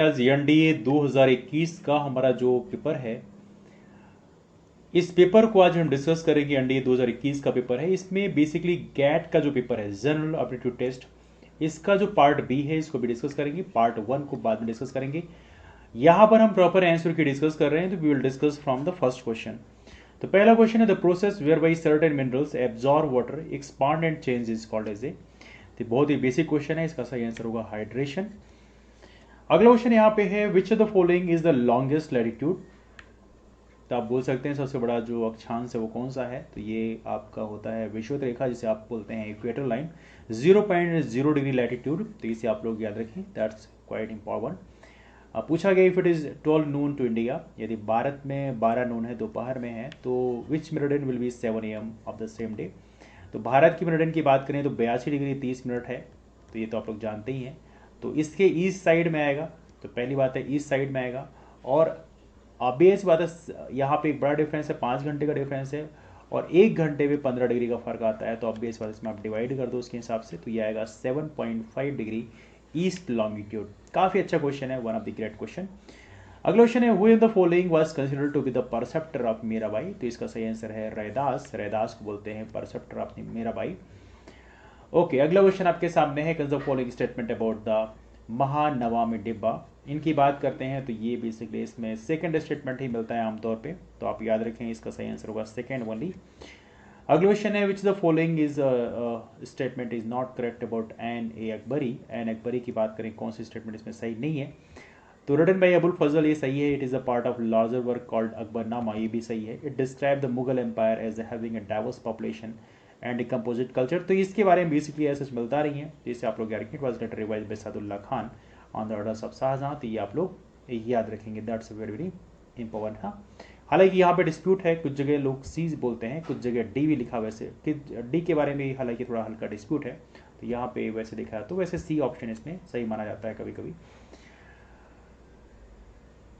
NDA 2021 का हमारा जो पेपर है, इस पेपर को आज हम डिस्कस करेंगे। एनडीए 2021 का पेपर है। इसमें बेसिकली गैट का जो पेपर है, जनरल एप्टीट्यूड टेस्ट, इसका जो पार्ट बी है इसको भी डिस्कस करेंगे। पार्ट वन को बाद में डिस्कस करेंगे। यहां पर हम प्रॉपर आंसर की डिस्कस कर रहे हैं, तो we will discuss from the first question. तो पहला क्वेश्चन है, the process where by certain minerals absorb water expand and change is called as a. तो बहुत ही बेसिक क्वेश्चन है, इसका सही आंसर होगा हाइड्रेशन। अगला क्वेश्चन यहाँ पे है, which of the following is the longest latitude. तो आप बोल सकते हैं सबसे बड़ा जो अक्षांश है वो कौन सा है, तो ये आपका होता है विषुवत रेखा, जिसे आप बोलते हैं इक्वेटर लाइन, 0.0 डिग्री लैटिट्यूड। तो इसे आप लोग याद रखें, दैट्स क्वाइट इंपॉर्टेंट। पूछा गया, if it is 12 noon to India, यदि भारत में 12 नून है, दोपहर में है, तो which meridian will be 7 AM of the same day. तो भारत की मेरिडियन की बात करें तो 82 डिग्री 30 मिनट है, तो ये तो आप लोग जानते ही हैं। तो इसके ईस्ट साइड में आएगा, तो पहली बात है ईस्ट साइड में आएगा। और बेस बात है, यहाँ पे एक बड़ा डिफरेंस है, 5 घंटे का डिफरेंस है, और 1 घंटे में 15 डिग्री का फर्क आता है। तो अब बेस बात इसमें आप डिवाइड कर दो उसके हिसाब से, तो ये आएगा 7.5 डिग्री ईस्ट लॉन्गिट्यूड। काफ़ी अच्छा क्वेश्चन है, one of the great question. अगला क्वेश्चन है, who in the following was considered to be the preceptor of Mirabai. तो इसका सही आंसर है रैदास। रैदास को बोलते हैं परसेप्टर ऑफ मीराबाई। ओके, अगला क्वेश्चन आपके सामने है, the following statement about the Mahanavami Dibba. इनकी बात करते हैं तो ये बेसिकली इसमें सेकंड स्टेटमेंट ही मिलता है आमतौर पे, तो आप याद रखें इसका सही आंसर होगा सेकंड ओनली। अगला क्वेश्चन है, which the following is statement is not correct about Ain i Akbari. Ain Akbari की बात करें, कौन सी स्टेटमेंट इसमें सही नहीं है। तो रिटन बाई अबुल फजल, ये सही है। It is a part of larger work called Akbarnama, ये भी सही है। It describe the Mughal empire as having a diverse population and composite culture. तो इसके बारे में बेसिकली ऐसे मिलता रही है, जिससे आप लोग याद रखें, it was later revise by Sadullah Khan on the orders of Shah Jahan. तो ये आप लोग याद रखेंगे, दैट्स वेरी वेरी इंपॉर्टेंट। हाँ, हालांकि यहाँ पे डिस्प्यूट है, कुछ जगह लोग सी बोलते हैं, कुछ जगह डी भी लिखा, वैसे कि डी के बारे में हालांकि थोड़ा हल्का डिस्प्यूट है। तो यहाँ पे वैसे लिखा है, तो वैसे सी ऑप्शन इसमें सही माना जाता है कभी कभी।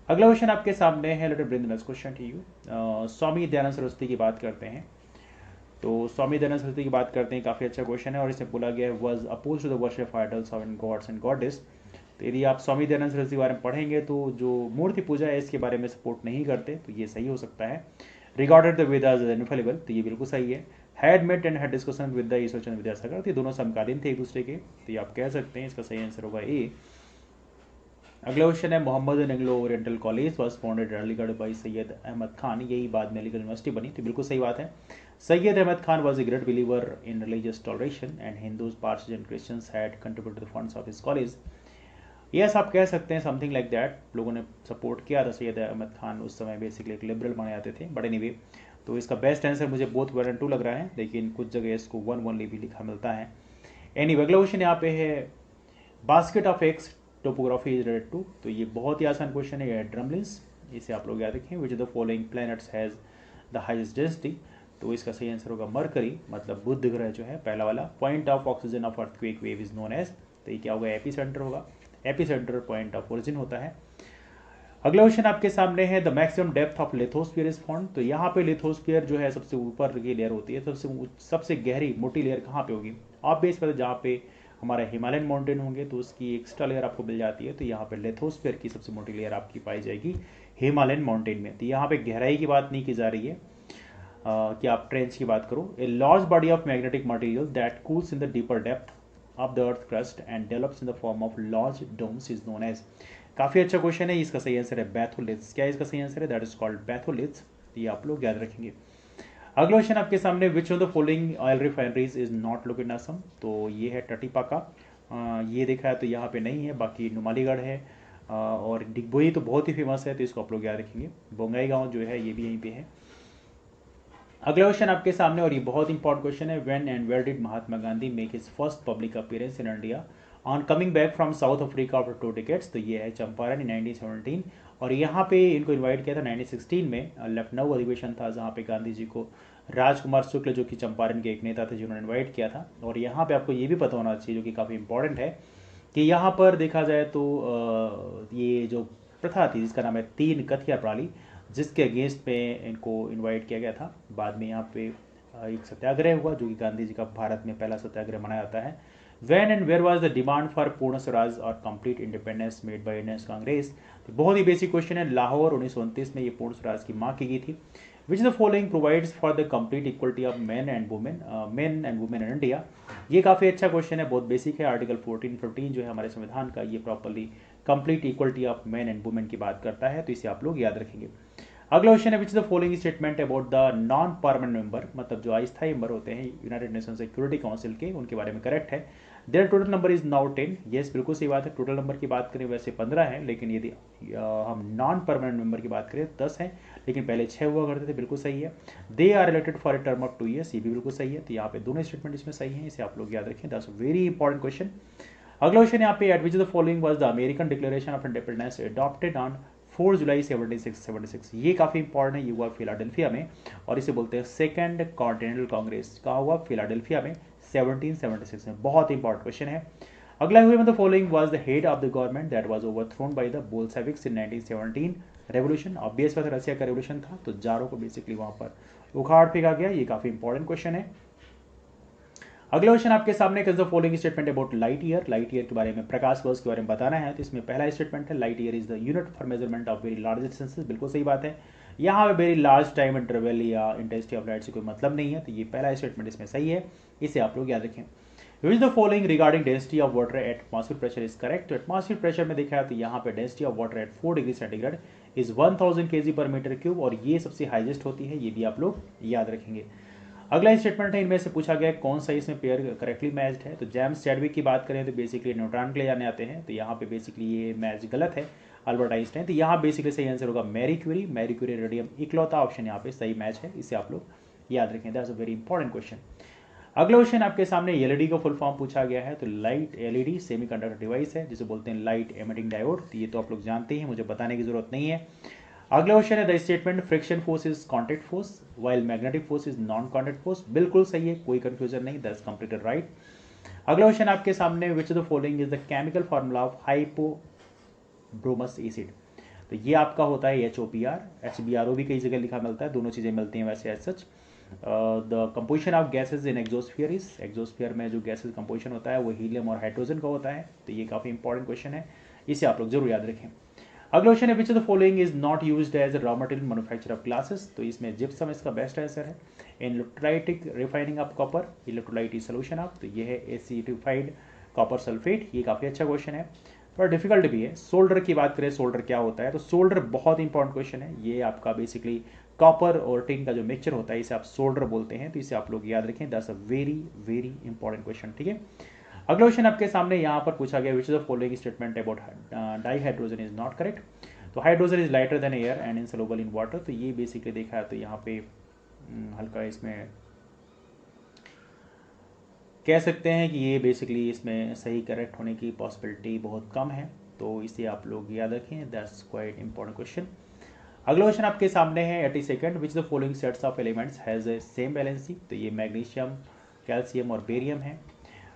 अगला क्वेश्चन आपके सामने है, let bring the next question to you. Swami Dayanand Saraswati की बात करते हैं। तो स्वामी दयानंद सरस्वती की बात करते हैं, काफ़ी अच्छा क्वेश्चन है, और इसे बोला गया है, was oppose to the worship idols of gods and goddess. तो यदि आप स्वामी दयानंद सरस्वती के बारे में पढ़ेंगे तो जो मूर्ति पूजा है इसके बारे में सपोर्ट नहीं करते, तो ये सही हो सकता है। Regarded the Vedas as infallible, तो ये बिल्कुल सही है। Had met and had discussion with the Ishwarchandra Vidyasagar, तो ये दोनों समकालीन थे एक दूसरे के, तो ये आप कह सकते हैं इसका सही आंसर होगा ए। अगला क्वेश्चन है, Mohammad Anglo Oriental college was founded Aligarh by Syed Ahmad Khan, यही बाद में अलीगढ़ यूनिवर्सिटी बनी, तो बिल्कुल सही बात है। Syed Ahmad Khan was a great believer in religious toleration and Hindus, Parsis and Christians had contributed the funds of his college. Yes, आप कह सकते हैं समथिंग लाइक दैट, लोगों ने सपोर्ट किया था सैयद अहमद खान, उस समय बेसिकली एक लिबरल माने जाते थे, बट एनीवे। तो इसका बेस्ट आंसर मुझे बोथ 1 और 2 लग रहा है, लेकिन कुछ जगह इसको 1 ओनली भी लिखा मिलता है। एनीवे, अगला क्वेश्चन यहाँ पे है, basket of eggs topography is related to. तो ये बहुत ही आसान क्वेश्चन है, ड्रमलिन्स, इसे आप लोग याद रखें। विच the following planets has the highest density. तो इसका सही आंसर होगा मरकरी, मतलब बुध ग्रह जो है पहला वाला। Point of oxygen of earthquake wave is known as, तो ये क्या होगा, एपी सेंटर होगा। Epicentre point of origin होता है। अगला क्वेश्चन आपके सामने है, the maximum depth of lithosphere is found. तो यहाँ पे लिथोस्फीयर जो है सबसे ऊपर की लेयर होती है, सबसे गहरी मोटी लेयर कहाँ पे होगी, आप बेस पर जहाँ पे हमारा हिमालयन माउंटेन होंगे तो उसकी एक्स्ट्रा लेयर आपको मिल जाती है। तो यहाँ पे लिथोस्फीयर की सबसे मोटी लेयर आपकी पाई जाएगी हिमालयन माउंटेन में। तो यहाँ पे गहराई की बात नहीं की जा रही है कि आप ट्रेंच की बात करो। A large body of magnetic material that cools in the deeper depth of the earth crust and develops in the form of large domes is known as. काफ़ी अच्छा क्वेश्चन है, इसका सही आंसर है बैथोलिथ्स। क्या इसका सही आंसर है, दैट इज कॉल्ड बैथोलिथ्स। ये आप लोग याद रखेंगे। अगला क्वेश्चन आपके सामने, which of the following oil refineries is not located in Assam. तो ये है टटीपाका, ये देखा है तो यहाँ पे नहीं है, बाकी नुमालीगढ़ है, और डिगबोई तो बहुत ही फेमस है, तो इसको आप लोग याद रखेंगे। बोंगाईगांव जो है ये भी यहीं पे है। अगला क्वेश्चन आपके सामने, और ये बहुत इंपॉर्टेंट क्वेश्चन है, when and where did Mahatma Gandhi make his first public appearance in India on coming back from South Africa after 2 decades. तो ये है चंपारण इन 1917, और यहाँ पे इनको इनवाइट किया था 1916 में, लखनऊ अधिवेशन था जहाँ पे गांधी जी को राजकुमार शुक्ल जो कि चंपारण के एक नेता थे जिन्होंने इनवाइट किया था। और यहाँ पे आपको ये भी पता होना चाहिए, जो कि काफ़ी इंपॉर्टेंट है, कि यहाँ पर देखा जाए तो ये जो प्रथा थी जिसका नाम है 3 कथिया प्रणाली, जिसके अगेंस्ट में इनको इनवाइट किया गया था। बाद में यहाँ पे एक सत्याग्रह हुआ, जो कि गांधी जी का भारत में पहला सत्याग्रह माना जाता है। When and where was the demand for Purna Swaraj or complete independence made by Indian Congress. तो बहुत ही बेसिक क्वेश्चन है, लाहौर 1929 में ये पूर्ण स्वराज की मांग की गई थी। विच the following provides for the complete equality of main and women in India. ये काफ़ी अच्छा क्वेश्चन है, बहुत बेसिक है। आर्टिकल 14-15 जो है हमारे संविधान का, ये properly complete equality of main and women की बात करता है, तो इसे आप लोग याद रखेंगे। अगला क्वेश्चन है, which the following statement about the non permanent member, मतलब जो अस्थायी मेंबर होते हैं यूनाइटेड नेशन सिक्योरिटी काउंसिल के, उनके बारे में करेक्ट है। Their total number is now 10। Yes, बिल्कुल सही बात है। टोटल नंबर की बात करें वैसे 15 है, लेकिन यदि हम नॉन परमानेंट मेंबर की बात करें 10 है, लेकिन पहले 6 हुआ करते थे, बिल्कुल सही है। They are related for a term of 2 years, ये भी बिल्कुल सही है। तो यहाँ पे दोनों स्टेटमेंट इसमें सही है, इसे आप लोग याद रखें। That's very important question. अगला क्वेश्चन यहाँ पे, eight which the following was the American declaration of independence adopted on 4 जुलाई 1776। ये काफ़ी इंपॉर्टेंट है, ये हुआ फिलाडेल्फिया में, और इसे बोलते हैं सेकेंड कॉन्टिनेंटल कांग्रेस। कहाँ हुआ? फिलाडेल्फिया में 1776 में। बहुत इंपॉर्टेंट क्वेश्चन है। अगला हुए the following was the head of the government that was overthrown by the Bolsheviks in 1917 revolution. Obvious बात है, रशिया का रेवोल्यूशन था, तो जारों को बेसिकली वहां पर उखाड़ फेंका गया। ये काफी इंपॉर्टेंट क्वेश्चन है। अगला क्वेश्चन आपके सामने, the following statement about light year. Light year के बारे में, प्रकाश वर्ष के बारे में बताना है, तो इसमें पहला स्टेटमेंट है, light year is the unit for measurement of very large distances. बिल्कुल सही बात है। यहाँ पे वेरी लार्ज टाइम इंटरवल या इंटेंसिटी ऑफ लाइट से कोई मतलब नहीं है, तो ये पहला स्टेटमेंट इसमें सही है, इसे आप लोग याद रखें। विच the following regarding density of water at atmosphere pressure is correct. तो एटमॉस्फेयर प्रेशर में देखा है तो यहाँ पे density of water at 4 degree centigrade is 1000 kg पर मीटर क्यूब, और ये सबसे हाईएस्ट होती है, ये भी आप लोग याद रखेंगे। अगला स्टेटमेंट है, इनमें से पूछा गया कौन सा इसमें पेयर करेक्टली मैच्ड है। तो जेम्स चैडविक की बात करें तो बेसिकली न्यूट्रॉन के ले जाने आते हैं, तो यहाँ पे बेसिकली ये मैच गलत है, अल्बर्ट आइंस्टाइन। तो यहाँ बेसिकली सही आंसर होगा Marie Curie. Marie Curie radium इकलौता ऑप्शन यहाँ पे सही मैच है, इसे आप लोग याद रखें। That's a very important question. अगला क्वेश्चन आपके सामने, एलईडी का फुल फॉर्म पूछा गया है। तो लाइट एलईडी सेमीकंडक्टर डिवाइस है, जिसे बोलते हैं लाइट एमिटिंग डायोड। तो ये तो आप लोग जानते हैं, मुझे बताने की जरूरत नहीं है। अगला क्वेश्चन है, the statement friction force is contact force while magnetic force is non contact force. बिल्कुल सही है, कोई कंफ्यूजन नहीं, दैट्स कंप्लीटेड राइट। अगला क्वेश्चन आपके सामने, which of the following is the chemical formula of hypobromous acid. तो ये आपका होता है HOPR। HBRO भी कई जगह लिखा मिलता है, दोनों चीजें मिलती हैं वैसे as such. The composition of gases in exosphere is, exosphere में जो गैसेज कंपोजिशन होता है वो हीलियम और हाइड्रोजन का होता है। तो ये काफी इंपॉर्टेंट क्वेश्चन है, इसे आप लोग जरूर याद रखें। अगला क्वेश्चन है, which of the following is not used as raw material manufacture of glasses. तो इसमें जिप्सम इसका बेस्ट आंसर है। In electrolytic refining of copper, electrolyte is solution of, तो ये है एसिडिफाइड कॉपर सल्फेट। ये काफी अच्छा क्वेश्चन है, थोड़ा डिफिकल्ट भी है। सोल्डर की बात करें, सोल्डर क्या होता है, तो सोल्डर बहुत इंपॉर्टेंट क्वेश्चन है। ये आपका बेसिकली कॉपर और टिन का जो मिक्सचर होता है, इसे आप सोल्डर बोलते हैं, तो इसे आप लोग याद रखें। That's a very very important question, ठीक है। अगला क्वेश्चन आपके सामने यहाँ पर पूछा गया, which is the following statement about dihydrogen is not correct. तो hydrogen is lighter than air and insoluble in water. तो ये बेसिकली देखा है, तो यहाँ पे हल्का इसमें कह सकते हैं कि ये बेसिकली इसमें सही करेक्ट होने की पॉसिबिलिटी बहुत कम है, तो इसे आप लोग याद रखें। That's quite important question. अगला क्वेश्चन आपके सामने है 82nd, which the following sets of elements has a same valency. तो ये मैग्नीशियम, कैल्शियम और बेरियम है।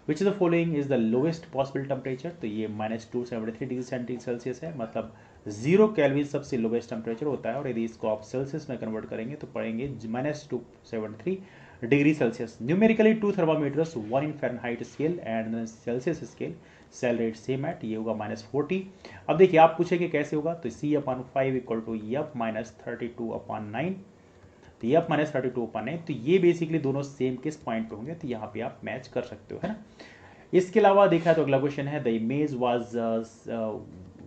Which the following is the lowest possible temperature. तो ये -273 डिग्री सेल्सियस है, मतलब 0 केल्विन सबसे लोवेस्ट टेम्परेचर होता है, और यदि इसको आप सेल्सियस में कन्वर्ट करेंगे तो पड़ेंगे -273 degree Celsius. Numerically 2 thermometers, 1 in Fahrenheit scale and Celsius scale, cell rate same at, ये होगा -40। अब देखिए आप पूछेंगे कैसे होगा, तो C/5 इक्वल टू F -32/9। तो F -32/9, तो ये बेसिकली दोनों सेम किस पॉइंट पे होंगे, तो यहाँ पे आप मैच कर सकते हो, है ना। इसके अलावा देखा तो अगला क्वेश्चन है, the image was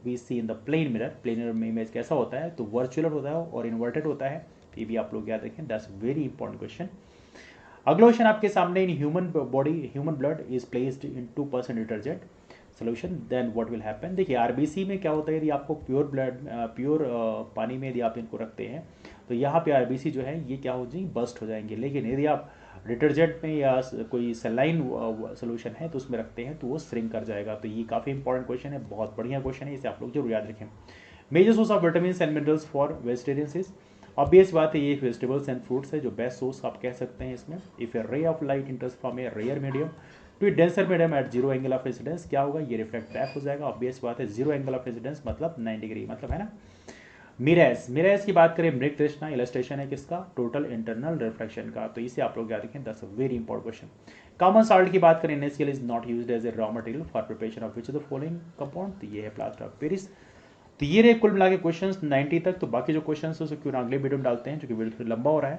we see in the plane mirror. Plane mirror में इमेज कैसा होता है, तो वर्चुअल होता है और इन्वर्टेड होता है। ये भी आप लोग याद रखें, दैट्स वेरी इंपॉर्टेंट क्वेश्चन। अगला क्वेश्चन आपके सामने, in human body human blood is placed in 2% detergent solution, then what will happen. देखिए आरबीसी में क्या होता है, यदि आपको प्योर पानी में यदि आप इनको रखते हैं, तो यहाँ पे आरबीसी जो है ये क्या हो जाएंगे, बस्ट हो जाएंगे। लेकिन यदि आप डिटर्जेंट में या कोई सलाइन सोल्यूशन है तो उसमें रखते हैं तो वो श्रिंक कर जाएगा। तो ये काफ़ी इंपॉर्टेंट क्वेश्चन है, बहुत बढ़िया क्वेश्चन है, इसे आप लोग जरूर याद रखें। Major source of vitamin and minerals for vegetarians is, obvious बात है ये वेजिटेबल्स एंड फ्रूट्स है जो बेस्ट सोर्स आप कह सकते हैं इसमें। If a ray of light enters from a rare medium to denser medium at 0 angle of residence, क्या होगा, ये रिफ्लेक्ट बैक हो जाएगा। ऑब्वियस बात है 0 एंगल ऑफ रेसिडेंस मतलब 9 डिग्री, मतलब है ना। मिरर्स की बात करें, मृग तृष्णा इलस्ट्रेशन है किसका, टोटल इंटरनल रिफ्लेक्शन का, तो इसे आप लोग याद रखें, that's a very important question. Common salt की बात करें, NaCl is not used as a raw material for preparation of which of the following compound, तो ये है प्लास्टर ऑफ पेरिस। तो ये रहे कुल मिला के क्वेश्चन 90 तक। तो बाकी जो क्वेश्चन है उसे क्यों ना अगले वीडियो में डालते हैं, जो कि वीडियो थोड़ा लंबा हो रहा है।